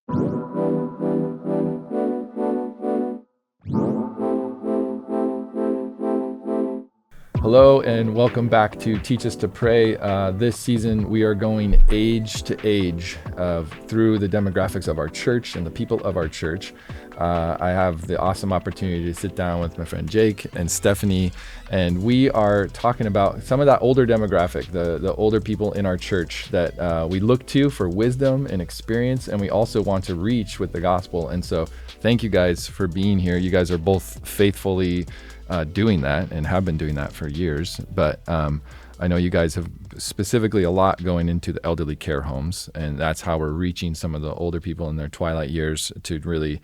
Hello and welcome back to Teach Us to Pray. This season we are going age to age through the demographics of our church and the people of our church. I have the awesome opportunity to sit down with my friend Jake and Stephanie, and we are talking about some of that older demographic, the older people in our church that we look to for wisdom and experience, and we also want to reach with the gospel. And so thank you guys for being here. You guys are both faithfully doing that and have been doing that for years. But I know you guys have specifically a lot going into the elderly care homes, and that's how we're reaching some of the older people in their twilight years to really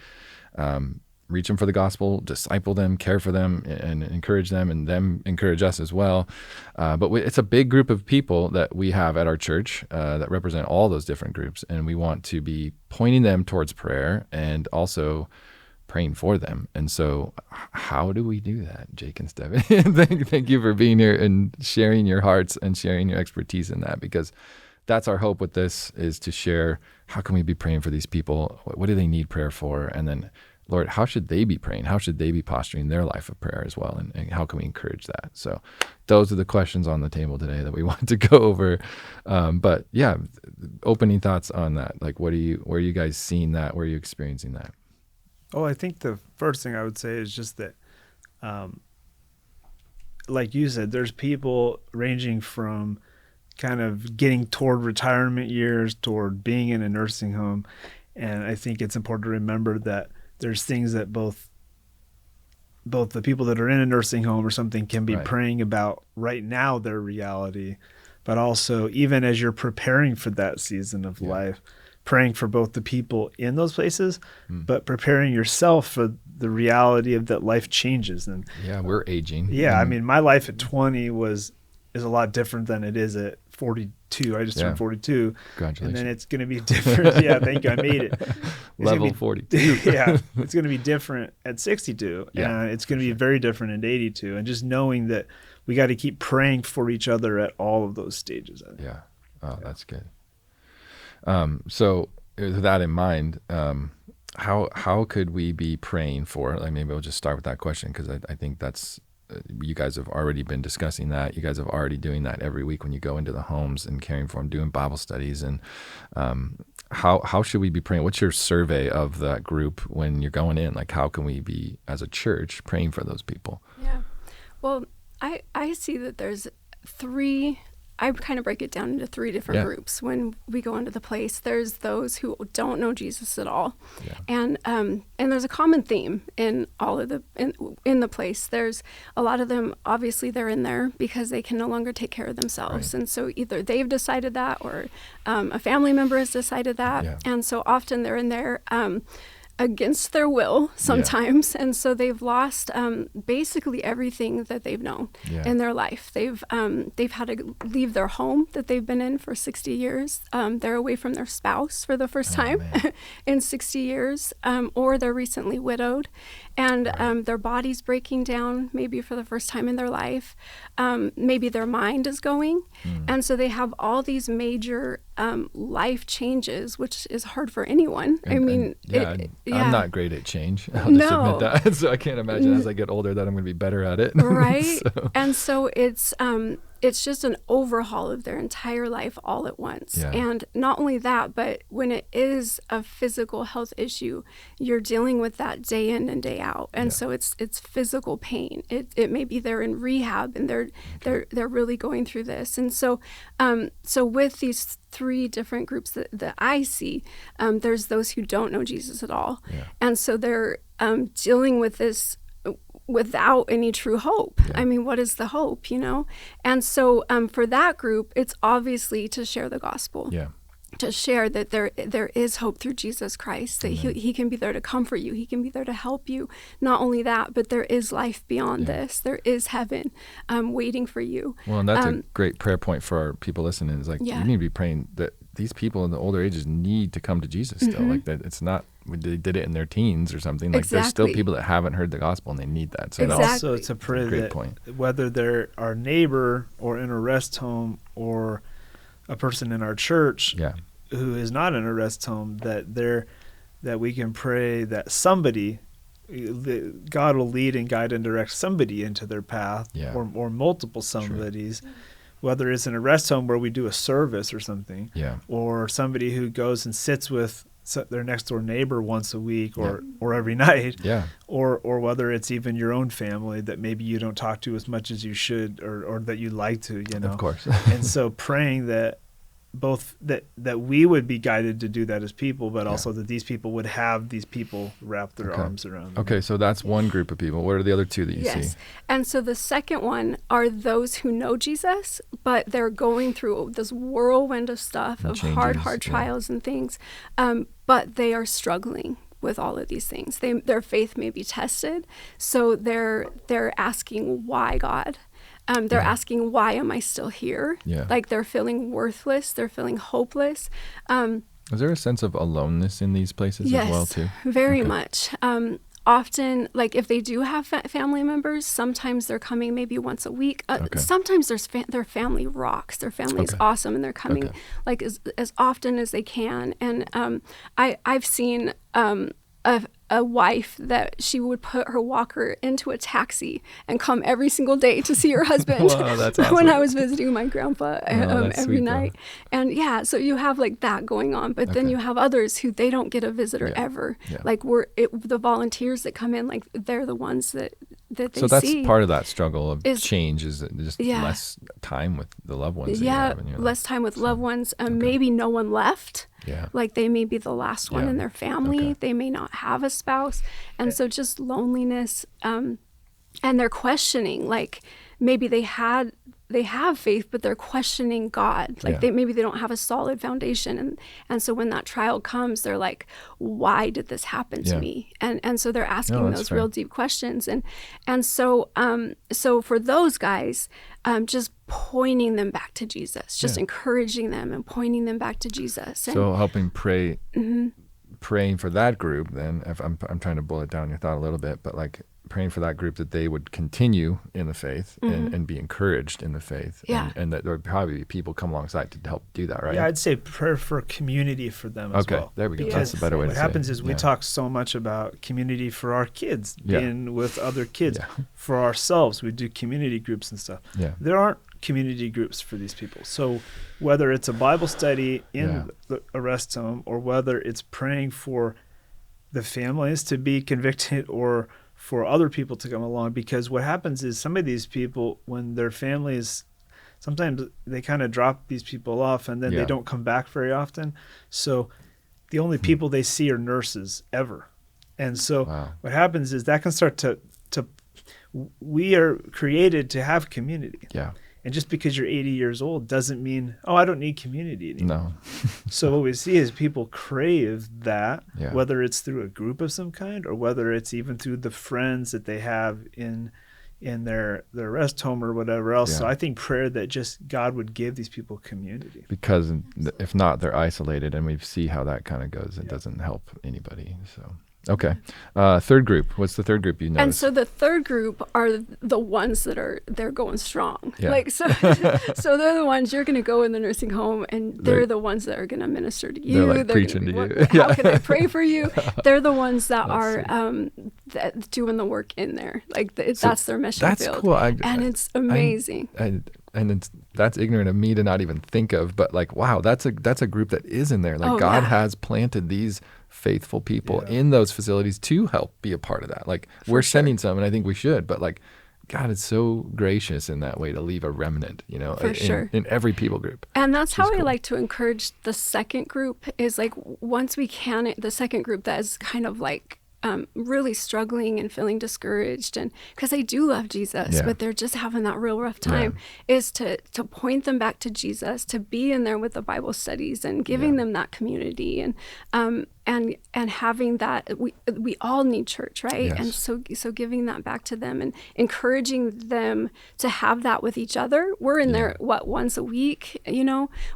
reach them for the gospel, disciple them, care for them, and encourage them, and them encourage us as well. But it's a big group of people that we have at our church that represent all those different groups, and we want to be pointing them towards prayer and also praying for them. And so how do we do that, Jake and Stephanie? Thank you for being here and sharing your hearts and sharing your expertise in that, because that's our hope with this, is to share how can we be praying for these people? What do they need prayer for? And then, Lord, how should they be praying? How should they be posturing their life of prayer as well? And how can we encourage that? So those are the questions on the table today that we want to go over. But yeah, opening thoughts on that. Like, where are you guys seeing that? Where are you experiencing that? Oh, I think the first thing I would say is just that, like you said, there's people ranging from kind of getting toward retirement years, toward being in a nursing home. And I think it's important to remember that there's things that both the people that are in a nursing home or something can be praying about right now, their reality, but also even as you're preparing for that season of life, praying for both the people in those places, but preparing yourself for the reality of that life changes. And we're aging. Yeah, I mean, my life at 20 is a lot different than it is at 42. I just turned 42. Congratulations. And then it's going to be different. Yeah, thank you. I made it. Level 42. Yeah, it's going to be different at 62. Yeah, and it's going to be very different at 82. And just knowing that we got to keep praying for each other at all of those stages. Yeah. Oh, that's good. So with that in mind, how could we be praying for, like, maybe we'll just start with that question, because I think that's, you guys have already been discussing that. You guys have already doing that every week when you go into the homes and caring for them, doing Bible studies. And how should we be praying? What's your survey of that group when you're going in? Like, how can we be, as a church, praying for those people? Yeah. Well, I see that there's I kind of break it down into three different groups when we go into the place. There's those who don't know Jesus at all. Yeah. And there's a common theme in all of in the place. There's a lot of them, obviously they're in there because they can no longer take care of themselves. Right. And so either they've decided that, or a family member has decided that. Yeah. And so often they're in there against their will sometimes. And so they've lost basically everything that they've known in their life. They've had to leave their home that they've been in for 60 years. They're away from their spouse for the first time in 60 years, or they're recently widowed, and their body's breaking down maybe for the first time in their life. Maybe their mind is going. And so they have all these major life changes, which is hard for anyone. I'm not great at change. I'll just admit that. So I can't imagine as I get older that I'm going to be better at it. Right. And so it's just an overhaul of their entire life all at once. Yeah. And not only that, but when it is a physical health issue, you're dealing with that day in and day out. And so it's physical pain. It may be they're in rehab and they're really going through this. And so with these three different groups that I see, there's those who don't know Jesus at all. Yeah. And so they're dealing with this without any true hope. Yeah. I mean, what is the hope, And so for that group, it's obviously to share the gospel. Yeah. To share that there is hope through Jesus Christ, that he can be there to comfort you. He can be there to help you. Not only that, but there is life beyond this. There is heaven waiting for you. Well, and that's a great prayer point for our people listening. Is like, you need to be praying that these people in the older ages need to come to Jesus still. Like that, it's not they did it in their teens or something. Like there's still people that haven't heard the gospel and they need that. So also to pray that whether they're our neighbor or in a rest home or a person in our church who is not in a rest home, that that we can pray that somebody, God will lead and guide and direct somebody into their path, or multiple somebodies, whether it's in a rest home where we do a service or something, or somebody who goes and sits with their next door neighbor once a week or every night, or whether it's even your own family that maybe you don't talk to as much as you should, or that you like to, Of course. And so praying that both that we would be guided to do that as people, but also that these people would have these people wrap their arms around them. Okay, so that's one group of people. What are the other two that you see? And so the second one are those who know Jesus, but they're going through this whirlwind of stuff, of hard trials and things, but they are struggling with all of these things. Their faith may be tested, so they're asking, why, God? They're asking, why am I still here? Like they're feeling worthless. They're feeling hopeless. Is there a sense of aloneness in these places as well too? Yes, very much. Often, like if they do have family members, sometimes they're coming maybe once a week. Sometimes their family rocks. Their family is awesome, and they're coming like as often as they can. And I've seen a wife that she would put her walker into a taxi and come every single day to see her husband. Wow, that's awesome. When I was visiting my grandpa every sweet, night. And so you have like that going on, but then you have others who they don't get a visitor ever. Like the volunteers that come in, like they're the ones that they see. So that's part of that struggle of change, is just less time with the loved ones that you have in your life. Less time with loved ones. Maybe no one left. Like they may be the last one in their family. They may not have a spouse. And so just loneliness, and they're questioning, like maybe they have faith, but they're questioning God. Like maybe they don't have a solid foundation. And so when that trial comes, they're like, why did this happen to me? And so they're asking those real deep questions. And so for those guys, just pointing them back to Jesus, just encouraging them and pointing them back to Jesus. And, so helping pray, praying for that group, then, if I'm trying to bullet down your thought a little bit, but like praying for that group that they would continue in the faith and be encouraged in the faith. And that there would probably be people come alongside to help do that, right? Yeah, I'd say prayer for community for them as well. Okay, there we go. Because that's a better way to say it. What happens is we talk so much about community for our kids, being with other kids. For ourselves, we do community groups and stuff. There aren't community groups for these people. So whether it's a Bible study in a rest home, or whether it's praying for the families to be convicted, or for other people to come along, because what happens is some of these people, when their families, sometimes they kind of drop these people off, and then they don't come back very often. So the only people they see are nurses ever. And so what happens is that can start to we are created to have community. And just because you're 80 years old doesn't mean, I don't need community anymore. No. So what we see is people crave that, whether it's through a group of some kind, or whether it's even through the friends that they have in their rest home or whatever else. So I think prayer that just God would give these people community. Because if not, they're isolated, and we see how that kind of goes. It doesn't help anybody. So. Okay. Third group. What's the third group you noticed? And so the third group are the ones they're going strong. Like so they're the ones you're going to go in the nursing home, and they're the ones that are going to minister to you. They're preaching to you. How can they pray for you? They're the ones that are that doing the work in there. Like that's their mission field. That's cool. And it's amazing. And that's ignorant of me to not even think of, but like, wow, that's a group that is in there. Like God has planted these faithful people in those facilities to help be a part of that. Like we're sending some, and I think we should, but like God is so gracious in that way to leave a remnant, in every people group. And that's how I like to encourage the second group, is like once we can, the second group that is kind of like really struggling and feeling discouraged, and because they do love Jesus, but they're just having that real rough time, is to point them back to Jesus, to be in there with the Bible studies and giving them that community, and having that. We all need church, right? Yes. And so giving that back to them and encouraging them to have that with each other. We're in there once a week,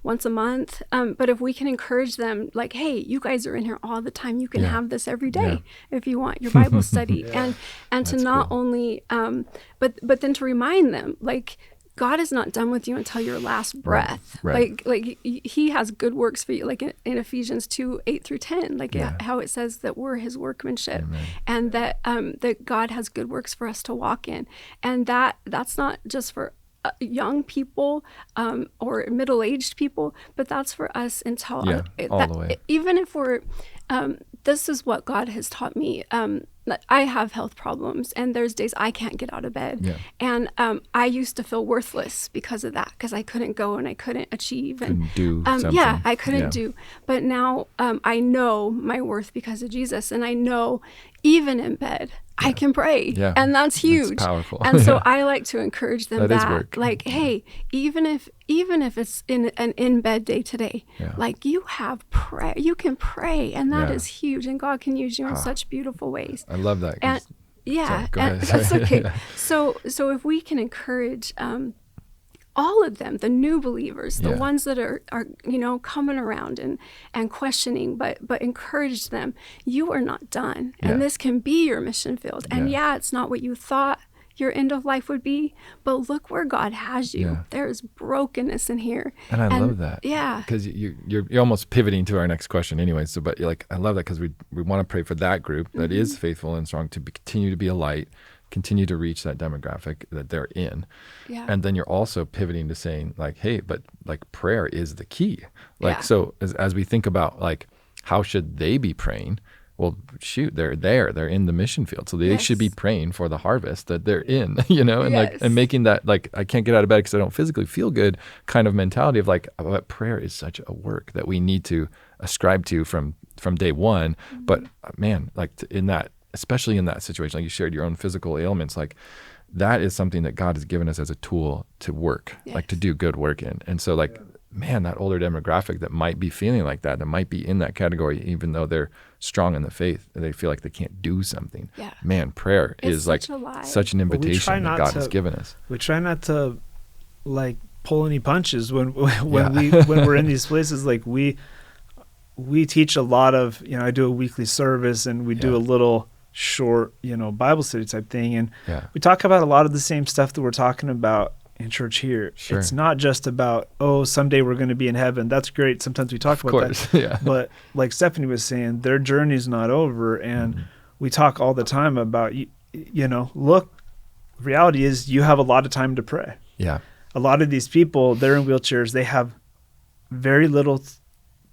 once a month, but if we can encourage them, like, hey, you guys are in here all the time, you can have this every day if you want your Bible study. And to not only but then to remind them, like, God is not done with you until your last breath. Right. Like he has good works for you, like in Ephesians 2:8-10, like how it says that we're his workmanship. Amen. And that God has good works for us to walk in. And that's not just for young people or middle-aged people, but that's for us until all the way. Even if we're this is what God has taught me. I have health problems, and there's days I can't get out of bed. Yeah. And I used to feel worthless because of that, because I couldn't go and I couldn't achieve. Couldn't do something. Yeah, I couldn't do. But now I know my worth because of Jesus, and I know even in bed, I can pray. Yeah. And that's huge. It's powerful. And so I like to encourage them that is work. Like, hey, even if it's in an in-bed day today, like you have prayer, you can pray, and that is huge, and God can use you in such beautiful ways. I love that. And sorry, go ahead. That's okay. So if we can encourage all of them, the new believers, the ones that are coming around and questioning, but encourage them, you are not done, and this can be your mission field. And it's not what you thought your end of life would be, but look where God has you. Yeah. There is brokenness in here, and I love that. Yeah, because you're almost pivoting to our next question, anyway. So, but I love that because we want to pray for that group that is faithful and strong to continue to be a light, continue to reach that demographic that they're in. Yeah. And then you're also pivoting to saying like, hey, but like prayer is the key. Like, so as we think about like, how should they be praying? Well, shoot, they're in the mission field. So they should be praying for the harvest that they're in, and like, and making that like, I can't get out of bed because I don't physically feel good kind of mentality of like, but prayer is such a work that we need to ascribe to from day one. Mm-hmm. But man, like in that, especially in that situation, like you shared your own physical ailments, like that is something that God has given us as a tool to work, like to do good work in. And so like, man, that older demographic that might be feeling like that might be in that category, even though they're strong in the faith, they feel like they can't do something. Yeah. Man, prayer is like such an invitation that God has given us. We try not to like pull any punches when we're in these places. Like we teach a lot of, I do a weekly service, and we do a little short, Bible study type thing. And we talk about a lot of the same stuff that we're talking about in church here. Sure. It's not just about, someday we're going to be in heaven. That's great. Sometimes we talk about that. But like Stephanie was saying, their journey's not over. And we talk all the time about, look, reality is you have a lot of time to pray. Yeah. A lot of these people, they're in wheelchairs. They have very little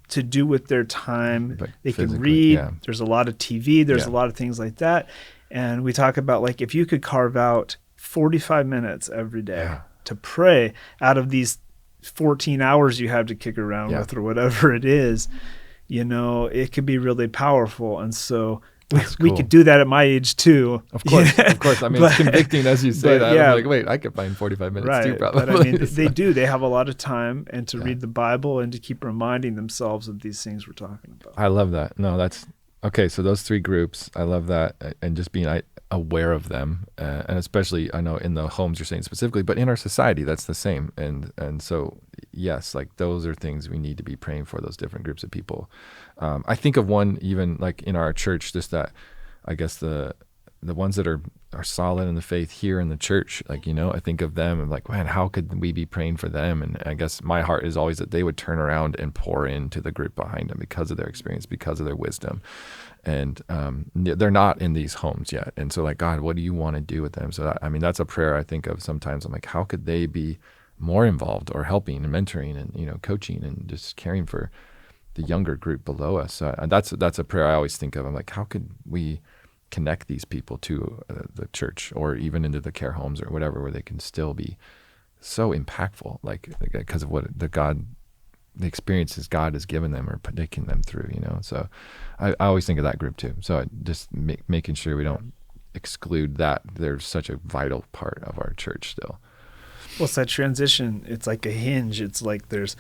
to do with their time. But they can read. Yeah. There's a lot of TV. There's a lot of things like that. And we talk about like, if you could carve out 45 minutes every day to pray out of these 14 hours you have to kick around with, or whatever it is, it could be really powerful. And so we could do that at my age too. Of course. I mean, it's convicting as you say that. I'm like, wait, I could find 45 minutes too, probably. But I mean, they have a lot of time and to read the Bible and to keep reminding themselves of these things we're talking about. I love that. No, that's okay. So those three groups, I love that. And just being aware of them, and especially I know in the homes you're saying specifically, but in our society that's the same. And so yes, like those are things we need to be praying for, those different groups of people. I think of one even like in our church, just that I guess the ones that are solid in the faith here in the church, like, I think of them and like, man, how could we be praying for them? And I guess my heart is always that they would turn around and pour into the group behind them because of their experience, because of their wisdom. And they're not in these homes yet. And so like, God, what do you want to do with them? So that's a prayer I think of sometimes. I'm like, how could they be more involved or helping and mentoring and, coaching and just caring for the younger group below us? That's a prayer I always think of. I'm like, how could we connect these people to the church or even into the care homes or whatever, where they can still be so impactful, like because of what the experiences God has given them or taking them through, So I always think of that group too. So just making sure we don't exclude that. They're such a vital part of our church still. Well, it's that transition. It's like a hinge. It's like there's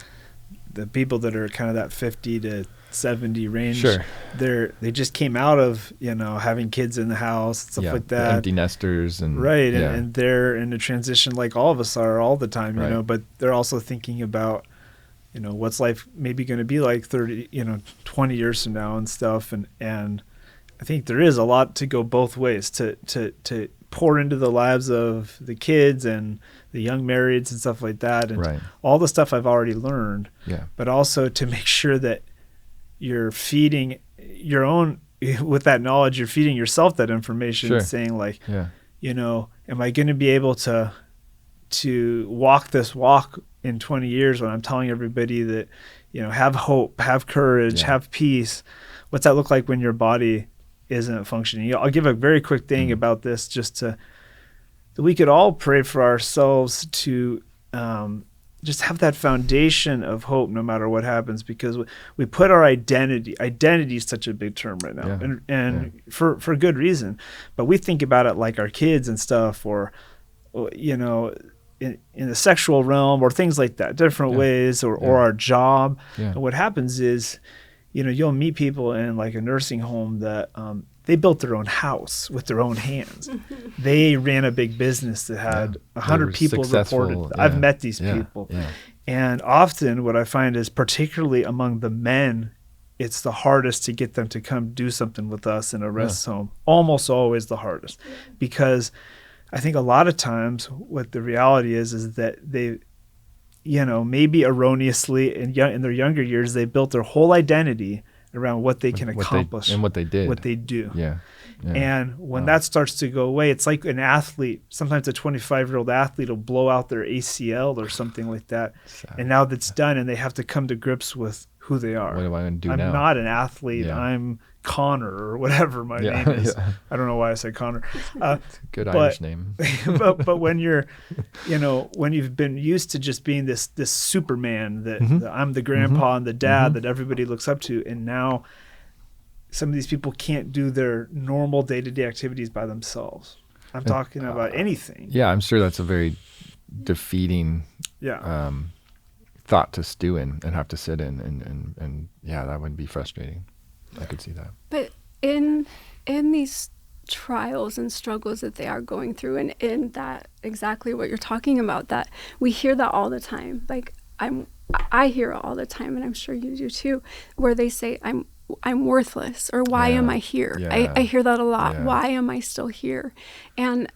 the people that are kind of that 50 to 70 range. Sure. They just came out of, having kids in the house, stuff like that. Empty nesters and right. And they're in a transition like all of us are all the time, but they're also thinking about, what's life maybe going to be like 30, 20 years from now and stuff. And I think there is a lot to go both ways to pour into the lives of the kids and the young marrieds and stuff like that, and all the stuff I've already learned, but also to make sure that you're feeding your own, with that knowledge, you're feeding yourself that information, saying like, you know, am I going to be able to walk this walk in 20 years when I'm telling everybody that, you know, have hope, have courage, have peace? What's that look like when your body isn't functioning? I'll give a very quick thing about this, just that we could all pray for ourselves to just have that foundation of hope no matter what happens, because we put our identity is such a big term right now, and for good reason, but we think about it like our kids and stuff, or you know, in the sexual realm or things like that, different ways, or our job. And what happens is, you know, you'll meet people in like a nursing home that they built their own house with their own hands. They ran a big business that had 100 people reported. I've met these people. And often what I find is, particularly among the men, it's the hardest to get them to come do something with us in a rest home. Almost always the hardest. Because I think a lot of times what the reality is that they, you know, maybe erroneously in their younger years, they built their whole identity around what they can accomplish and what they do. And when that starts to go away, it's like an athlete. Sometimes a 25-year-old athlete will blow out their ACL or something like that. And now that's done, and they have to come to grips with who they are. What am I going to do now? I'm not an athlete. I'm Connor, or whatever my name is. I don't know why I said Connor. Good Irish name. but when you're, you know, when you've been used to just being this Superman, that I'm the grandpa and the dad that everybody looks up to, and now some of these people can't do their normal day-to-day activities by themselves. I'm talking about anything. Yeah, I'm sure that's a very defeating thought to stew in and have to sit in, and that would be frustrating. I could see that. But in these trials and struggles that they are going through, and in that exactly what you're talking about, that we hear that all the time. Like I hear it all the time, and I'm sure you do too, where they say I'm worthless, or why am I here? I hear that a lot. Why am I still here? And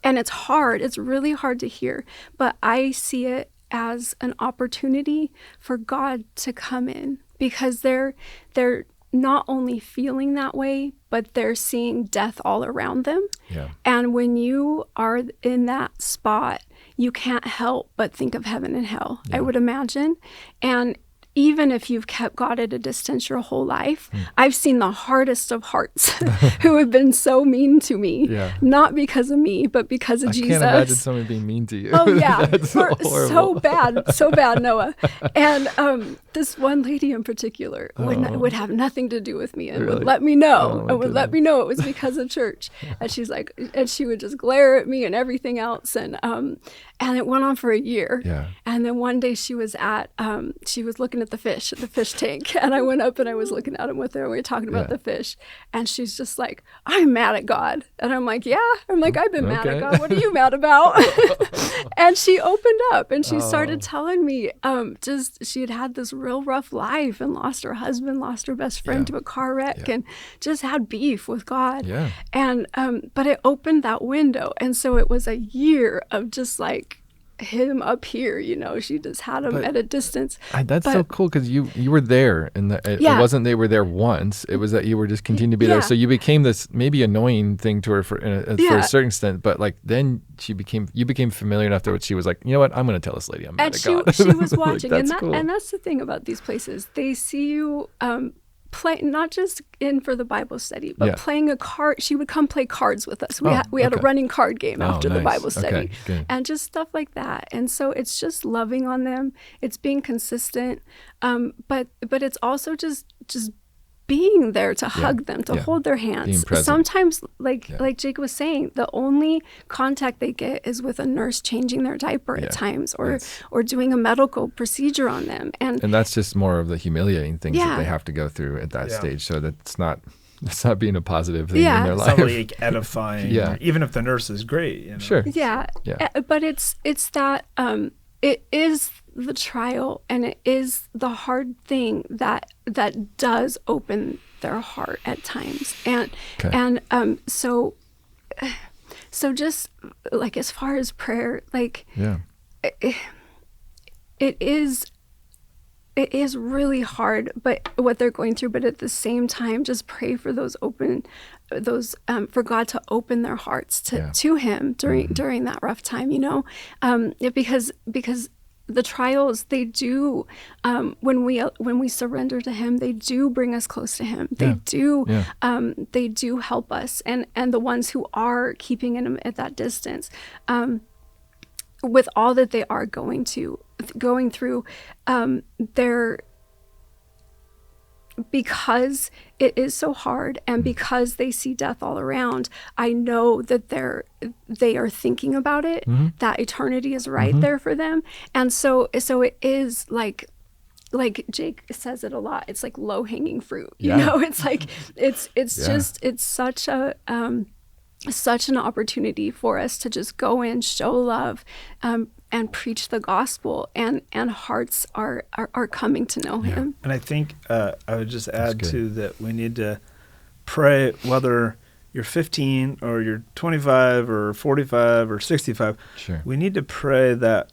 it's hard. It's really hard to hear, but I see it as an opportunity for God to come in, because they're not only feeling that way, but they're seeing death all around them. And when you are in that spot, you can't help but think of heaven and hell, I would imagine. And even if you've kept God at a distance your whole life, I've seen the hardest of hearts who have been so mean to me, not because of me, but because of Jesus. I can't imagine someone being mean to you. Oh yeah, so bad, Noah. And this one lady in particular would have nothing to do with me, and would let me know, let me know it was because of church. And she's like, and she would just glare at me and everything else, and it went on for a year. And then one day she was looking at the fish tank, and I went up and I was looking at him with her, and we were talking about the fish, and she's just like, I'm mad at God. And I'm like, I've been mad at God. What are you mad about? And she opened up and she started telling me she had this real rough life, and lost her husband, lost her best friend to a car wreck, and just had beef with God. And but it opened that window, and so it was a year of just like him up here, you know. She just had him at a distance. That's so cool, because you were there, and it wasn't they were there once. It was that you were just continuing to be there. So you became this maybe annoying thing to her for a certain extent, but like then you became familiar enough that she was like, you know what, I'm going to tell this lady I'm mad at God. She was watching, like, cool. And that's the thing about these places. They see you play, not just in for the Bible study, but playing a card. She would come play cards with us. We had a running card game after the Bible study, and just stuff like that. And so it's just loving on them. It's being consistent, but it's also just being there to hug them, to hold their hands. Sometimes, like Jake was saying, the only contact they get is with a nurse changing their diaper at times, or doing a medical procedure on them. And that's just more of the humiliating things that they have to go through at that stage. So that's not being a positive thing in their life. It's not really edifying, even if the nurse is great. You know? Sure. But it's that it is the trial, and it is the hard thing that does open their heart at times. And Okay. and so just like as far as prayer, like Yeah. it is really hard, but what they're going through, but at the same time, just pray for for God to open their hearts to him during that rough time, because the trials, they do, when we surrender to him, they do bring us close to him. They they do help us. And the ones who are keeping him at that distance, with all that they are going through, they're, because it is so hard and because they see death all around, I know that they are thinking about it, that eternity is right there for them. And so it is like Jake says it a lot, it's like low hanging fruit, it's like, it's just, it's such an opportunity for us to just go in, show love, and preach the gospel, and hearts are coming to know him. And I think I would just add to that, we need to pray, whether you're 15 or you're 25 or 45 or 65. Sure. We need to pray that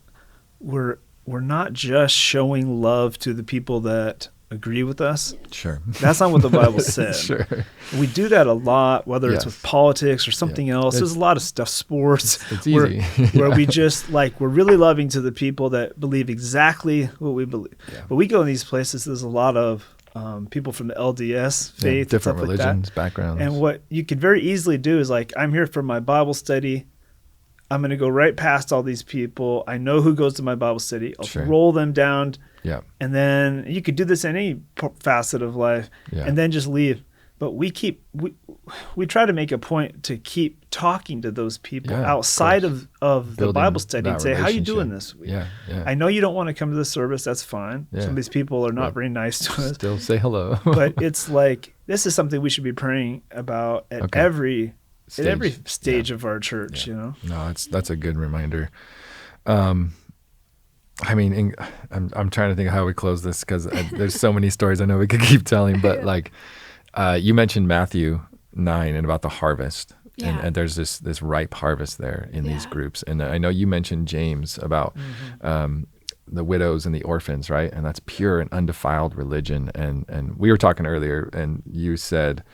we're not just showing love to the people that agree with us. Sure. That's not what the Bible said. Sure. We do that a lot, whether it's with politics or something else. There's a lot of stuff, sports. It's easy. Where we just we're really loving to the people that believe exactly what we believe. Yeah. But we go in these places, there's a lot of people from the LDS faith, different stuff religions, like that. backgrounds. And what you could very easily do is I'm here for my Bible study. I'm going to go right past all these people. I know who goes to my Bible study. I'll roll them down. Yeah. And then you could do this in any facet of life, and then just leave. But we try to make a point to keep talking to those people outside of the Bible study and say, how you doing this week? Yeah. I know you don't want to come to the service. That's fine. Yeah. Some of these people are not very nice to us. Still say hello. But it's this is something we should be praying about at every stage of our church, No, that's a good reminder. I mean, I'm trying to think of how we close this, because there's so many stories I know we could keep telling, but you mentioned Matthew 9 and about the harvest, and there's this ripe harvest there in these groups. And I know you mentioned James about the widows and the orphans, right? And that's pure and undefiled religion. And we were talking earlier, and you said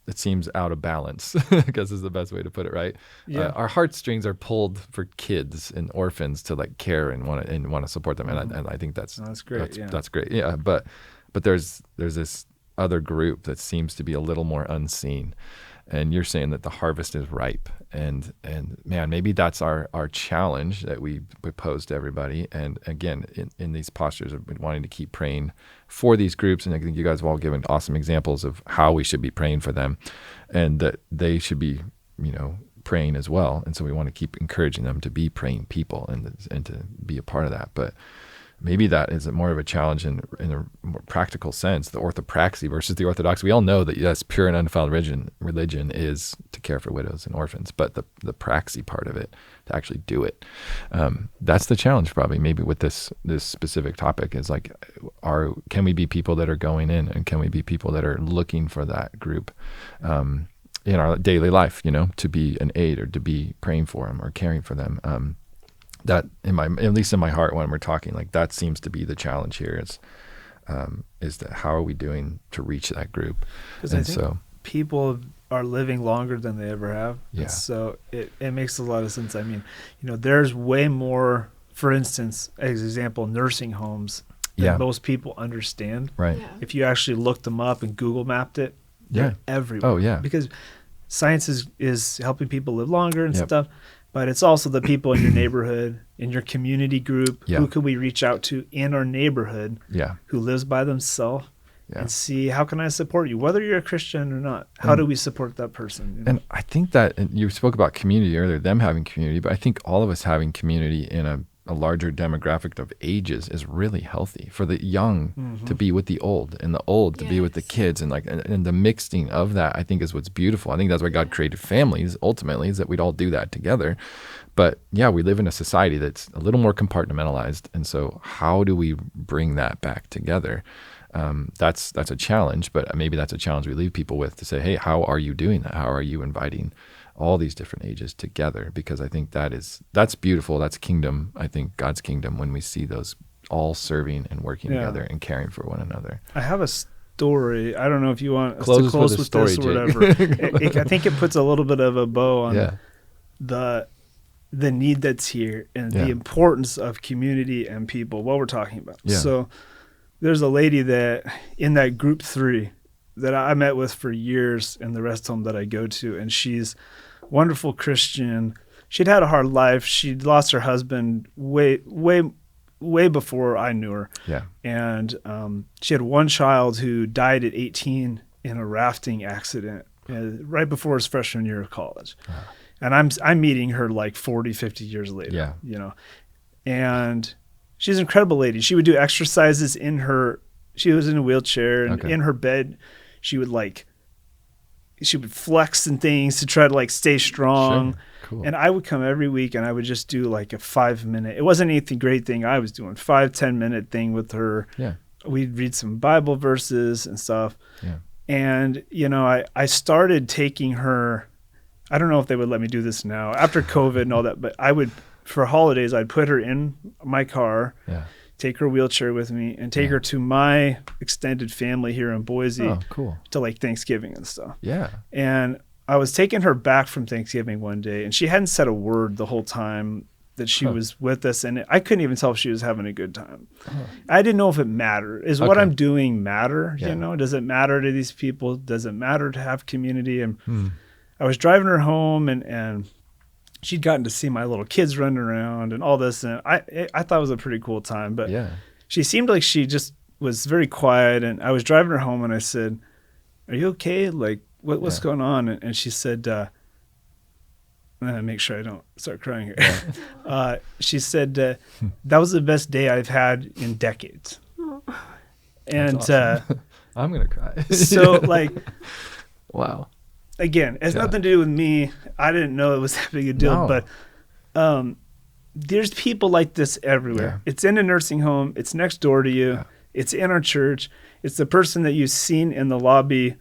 it seems out of balance, I guess is the best way to put it, right? Yeah. Our heartstrings are pulled for kids and orphans to care and want to support them, and I think that's great. That's great. Yeah, but there's this other group that seems to be a little more unseen, and you're saying that the harvest is ripe, and man, maybe that's our challenge that we pose to everybody. And again, in these postures of wanting to keep praying for these groups, and I think you guys have all given awesome examples of how we should be praying for them, and that they should be, praying as well. And so we want to keep encouraging them to be praying people and to be a part of that. But maybe that is more of a challenge in a more practical sense, the orthopraxy versus the orthodox. We all know that, yes, pure and undefiled religion is to care for widows and orphans, but the praxy part of it, to actually do it, that's the challenge probably maybe with this specific topic is can we be people that are going in, and can we be people that are looking for that group in our daily life, to be an aid or to be praying for them or caring for them. That at least in my heart when we're talking, that seems to be the challenge here is that how are we doing to reach that group? Because I think people are living longer than they ever have. Yeah. So it makes a lot of sense. I mean, there's way more, for instance, as example, nursing homes that most people understand. Right. Yeah. If you actually looked them up and Google mapped it, they're everywhere. Oh yeah. Because science is helping people live longer and stuff. But it's also the people in your neighborhood, in your community group. Who can we reach out to in our neighborhood who lives by themselves and see, how can I support you, whether you're a Christian or not? How do we support that person? And I think that, and you spoke about community earlier, them having community, but I think all of us having community in a larger demographic of ages is really healthy for the young to be with the old, and the old to be with the kids, and and the mixing of that, I think, is what's beautiful. I think that's why God created families ultimately, is that we'd all do that together. But we live in a society that's a little more compartmentalized, and so how do we bring that back together? that's a challenge, but maybe that's a challenge we leave people with to say, hey, how are you doing that? How are you inviting all these different ages together? Because I think that's beautiful. That's kingdom. I think God's kingdom, when we see those all serving and working together and caring for one another. I have a story. I don't know if you want us Close to close with story, this or whatever. I think it puts a little bit of a bow on the need that's here and the importance of community and people, what we're talking about. Yeah. So there's a lady that in that group 3 that I met with for years in the rest home that I go to, and she's a wonderful Christian. She'd had a hard life. She'd lost her husband way before I knew her. Yeah. And she had one child who died at 18 in a rafting accident right before his freshman year of college. And I'm meeting her like 40, 50 years later, you know, and she's an incredible lady. She would do exercises she was in a wheelchair, and in her bed, she would flex and things to try to like stay strong. Sure. Cool. And I would come every week and I would just do like a 5-minute, it wasn't anything great thing I was doing, 5-10 minute thing with her. Yeah. We'd read some Bible verses and stuff. Yeah. And, you know, I started taking her, I don't know if they would let me do this now after COVID and all that, but I would, for holidays, I'd put her in my car, take her wheelchair with me, and take her to my extended family here in Boise to like Thanksgiving and stuff. Yeah. And I was taking her back from Thanksgiving one day, and she hadn't said a word the whole time that she was with us, and I couldn't even tell if she was having a good time. I didn't know if it mattered. Is what I'm doing matter? You know, does it matter to these people? Does it matter to have community? And I was driving her home, and she'd gotten to see my little kids running around and all this, and I thought it was a pretty cool time. But she seemed like she just was very quiet, and I was driving her home, and I said, "Are you okay? Like, what's going on?" And she said, make sure I don't start crying here. She said, that was the best day I've had in decades. And awesome. I'm going to cry. So like, wow. Again, it has nothing to do with me. I didn't know it was that big a deal, but there's people like this everywhere. Yeah. It's in a nursing home. It's next door to you. Yeah. It's in our church. It's the person that you've seen in the lobby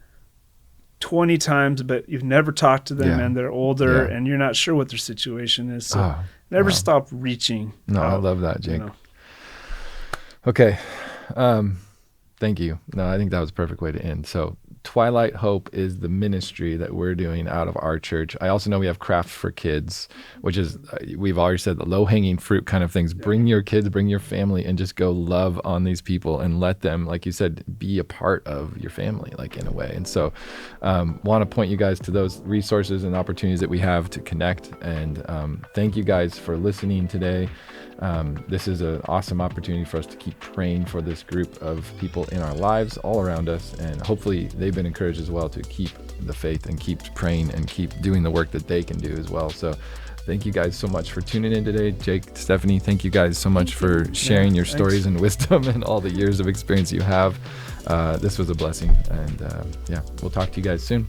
20 times, but you've never talked to them, and they're older, and you're not sure what their situation is. So never stop reaching. No, I love that, Jake. You know. Okay. Thank you. No, I think that was a perfect way to end. So Twilight Hope is the ministry that we're doing out of our church. I also know we have Craft for Kids, which is, we've already said, the low-hanging fruit kind of things. Bring your kids, bring your family, and just go love on these people and let them, like you said, be a part of your family, like in a way. And so want to point you guys to those resources and opportunities that we have to connect. And thank you guys for listening today. This is an awesome opportunity for us to keep praying for this group of people in our lives all around us, and hopefully they've been encouraged as well to keep the faith and keep praying and keep doing the work that they can do as well. So thank you guys so much for tuning in today. Jake, Stephanie, thank you guys so much for sharing your stories and wisdom and all the years of experience you have. This was a blessing, and we'll talk to you guys soon.